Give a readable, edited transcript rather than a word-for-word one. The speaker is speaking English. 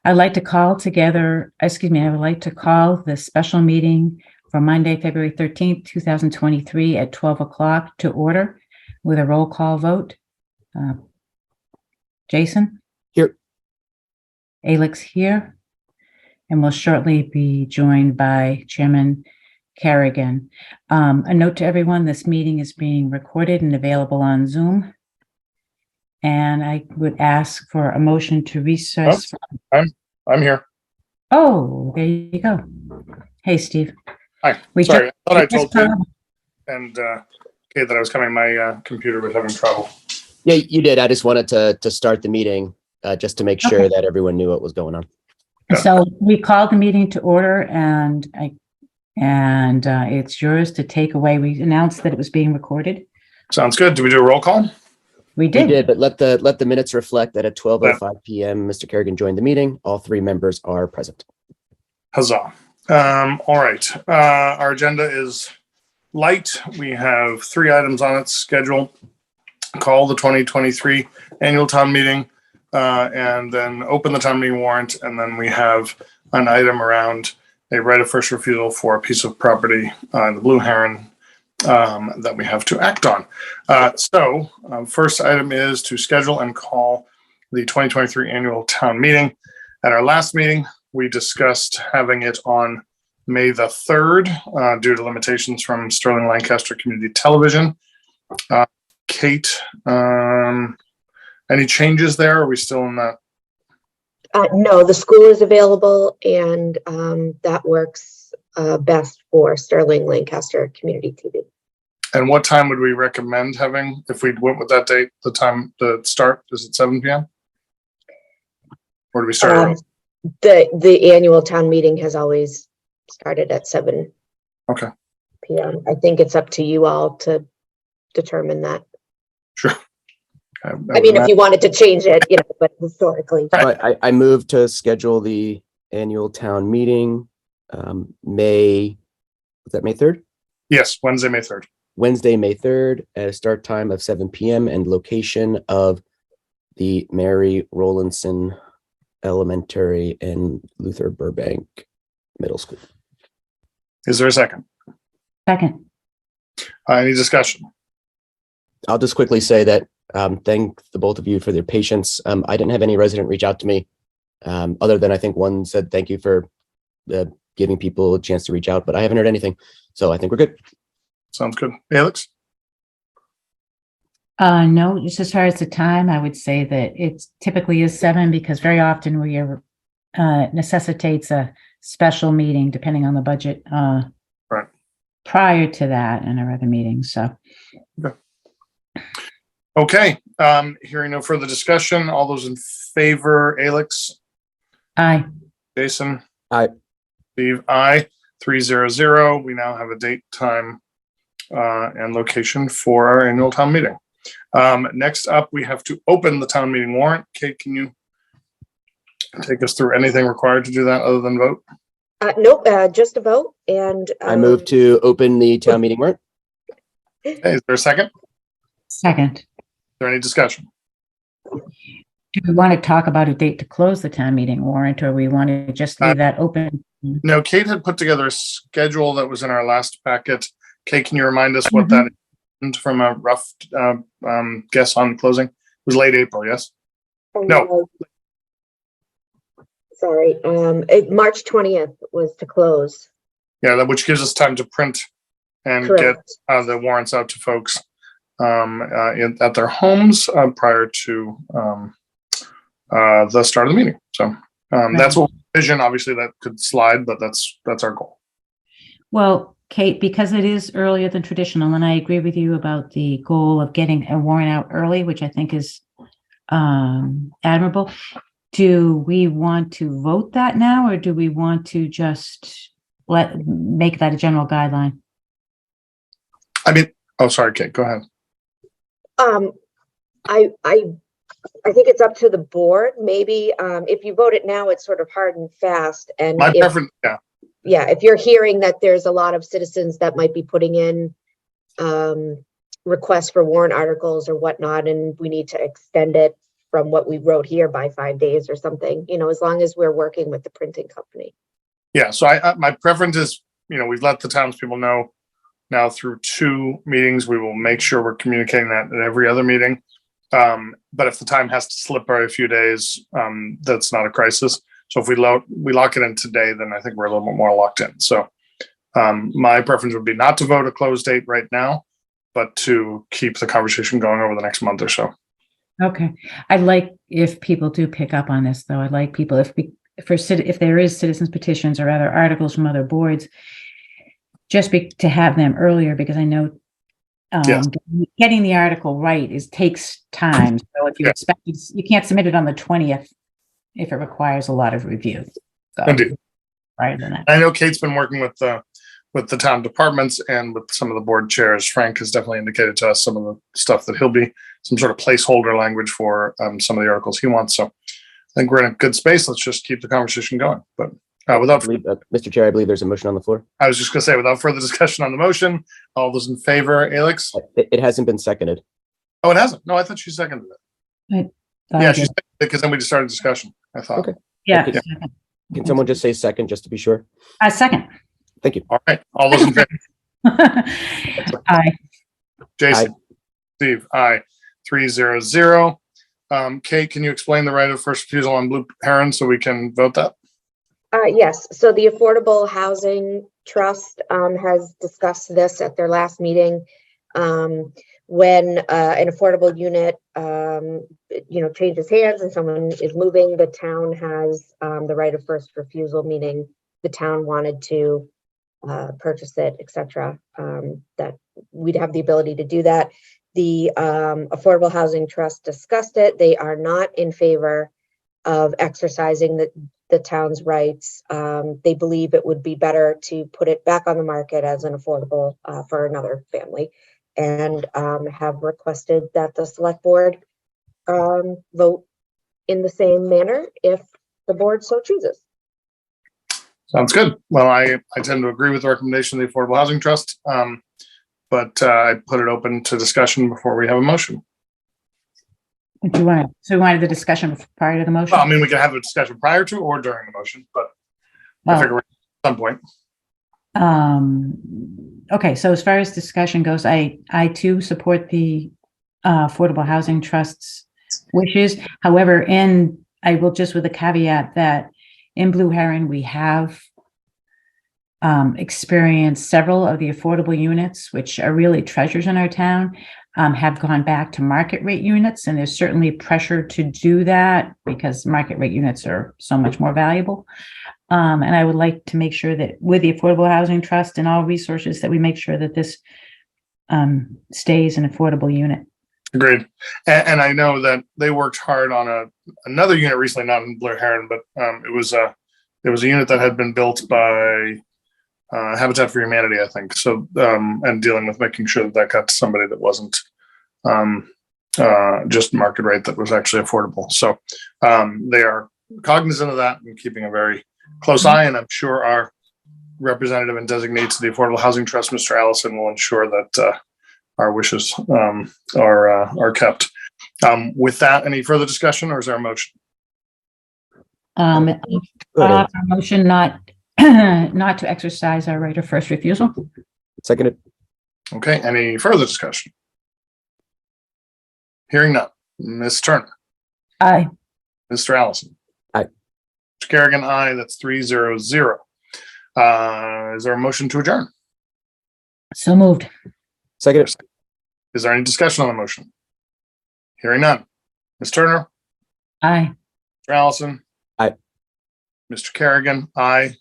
I would like to call the special meeting for Monday, February 13th, 2023 at 12 o'clock to order with a roll call vote. Jason? Here. Alex here. And we'll shortly be joined by Chairman Carrigan. A note to everyone, this meeting is being recorded and available on Zoom. And I would ask for a motion to recess. I'm here. Oh, there you go. Hey, Steve. Hi. Sorry, I thought I told you and Kate that I was coming. My computer was having trouble. Yeah, you did. I just wanted to start the meeting just to make sure that everyone knew what was going on. Yeah. So we called the meeting to order, and it's yours to take away. We announced that it was being recorded. Sounds good. Do we do a roll call? We did, but let the minutes reflect that at 12:05 p.m. Mr. Kerrigan joined the meeting. All three members are present. Huzzah. All right. Our agenda is light. We have 3 items on its schedule. Call the 2023 annual town meeting, and then open the town meeting warrant. And then we have an item around a right of first refusal for a piece of property in the Blue Heron that we have to act on. First item is to schedule and call the 2023 annual town meeting. At our last meeting, we discussed having it on May the 3rd due to limitations from Sterling-Lancaster Community Television. Kate, any changes there? Are we still in that? No, the school is available, and that works best for Sterling-Lancaster Community TV. And what time would we recommend having if we went with that date? The time to start, is it 7 p.m.? Or do we start early? The annual town meeting has always started at 7 p.m. I think it's up to you all to determine that. Sure. I mean, if you wanted to change it, but historically. Right. I move to schedule the annual town meeting May 3rd? Yes, Wednesday, May 3rd. Wednesday, May 3rd at a start time of 7 p.m. and location of the Mary Rowlandson Elementary and Luther Burbank Middle School. Is there a second? Second. Any discussion? I'll just quickly say that thank the both of you for their patience. I didn't have any resident reach out to me other than I think one said thank you for giving people a chance to reach out, but I haven't heard anything. So I think we're good. Sounds good. Alex? No, just as far as the time, I would say that it typically is 7 because very often we are necessitates a special meeting depending on the budget right. prior to that and our other meetings. So. Okay. Hearing no further discussion, all those in favor, Alex? Aye. Jason? Aye. Steve? Aye. 300. We now have a date, time, and location for our annual town meeting. Next up, we have to open the town meeting warrant. Kate, can you take us through anything required to do that other than vote? Nope, just a vote. And I move to open the town meeting warrant. Okay, is there a second? Second. Is there any discussion? Do we want to talk about a date to close the town meeting warrant, or we want to just leave that open? No, Kate had put together a schedule that was in our last packet. Kate, can you remind us what that is from a rough guess on closing? It was late April, yes? No. Sorry, March 20th was to close. Yeah, which gives us time to print and Correct. Get the warrants out to folks at their homes prior to the start of the meeting. So that's what vision. Obviously, that could slide, but that's our goal. Well, Kate, because it is earlier than traditional, and I agree with you about the goal of getting a warrant out early, which I think is admirable. Do we want to vote that now, or do we want to just make that a general guideline? I mean, oh, sorry, Kate, go ahead. I think it's up to the board. Maybe if you vote it now, it's sort of hard and fast. And my preference, yeah. Yeah, if you're hearing that there's a lot of citizens that might be putting in requests for warrant articles or whatnot, and we need to extend it from what we wrote here by 5 days or something, as long as we're working with the printing company. Yeah, so my preference is, we've let the townspeople know now through 2 meetings. We will make sure we're communicating that at every other meeting. But if the time has to slip by a few days, that's not a crisis. So if we lock it in today, then I think we're a little bit more locked in. So my preference would be not to vote a close date right now, but to keep the conversation going over the next month or so. Okay. I'd like, if people do pick up on this, though, I'd like people, if there is citizens petitions or other articles from other boards, to have them earlier, because I know Yes. getting the article right takes time. So if you Yeah. expect, you can't submit it on the 20th if it requires a lot of review. So Indeed. prior to that. I know Kate's been working with the town departments and with some of the board chairs. Frank has definitely indicated to us some of the stuff that he'll be some sort of placeholder language for some of the articles he wants. So I think we're in a good space. Let's just keep the conversation going. But Mr. Chair, I believe there's a motion on the floor. I was just going to say, without further discussion on the motion, all those in favor, Alex? It hasn't been seconded. Oh, it hasn't. No, I thought she seconded it. Yeah, she seconded it because then we just started discussion, I thought. Okay. Yeah. Okay. Can someone just say second just to be sure? Second. Thank you. All right. All those in favor? Aye. Jason? Aye. Steve? Aye. 3-0-0. Kate, can you explain the right of first refusal on Blue Heron so we can vote that? Yes, so the Affordable Housing Trust has discussed this at their last meeting. When an affordable unit, changes hands and someone is moving, the town has the right of first refusal, meaning the town wanted to purchase it, etc. That we'd have the ability to do that. The Affordable Housing Trust discussed it. They are not in favor of exercising the town's rights. They believe it would be better to put it back on the market as an affordable for another family, and have requested that the select board vote in the same manner if the board so chooses. Sounds good. Well, I tend to agree with the recommendation of the Affordable Housing Trust, but I put it open to discussion before we have a motion. So we wanted the discussion prior to the motion? Well, I mean, we can have a discussion prior to or during the motion, but I figure at some point. Okay, so as far as discussion goes, I too support the Affordable Housing Trust's wishes. However, I will just with a caveat that in Blue Heron, we have experienced several of the affordable units, which are really treasures in our town, have gone back to market rate units. And there's certainly pressure to do that because market rate units are so much more valuable. And I would like to make sure that with the Affordable Housing Trust and all resources that we make sure that this stays an affordable unit. Agreed. And I know that they worked hard on another unit recently, not in Blue Heron, but it was a unit that had been built by Habitat for Humanity, I think. So, and dealing with making sure that got to somebody that wasn't just market rate, that was actually affordable. So they are cognizant of that and keeping a very close eye. And I'm sure our representative and designate to the Affordable Housing Trust, Mr. Allison, will ensure that our wishes are kept. With that, any further discussion, or is there a motion? A motion not to exercise our right of first refusal. Seconded. Okay, any further discussion? Hearing none. Ms. Turner? Aye. Mr. Allison? Aye. Mr. Kerrigan, aye. That's 3-0-0. Is there a motion to adjourn? So moved. Seconded. Is there any discussion on the motion? Hearing none. Ms. Turner? Aye. Mr. Allison? Aye. Mr. Kerrigan? Aye.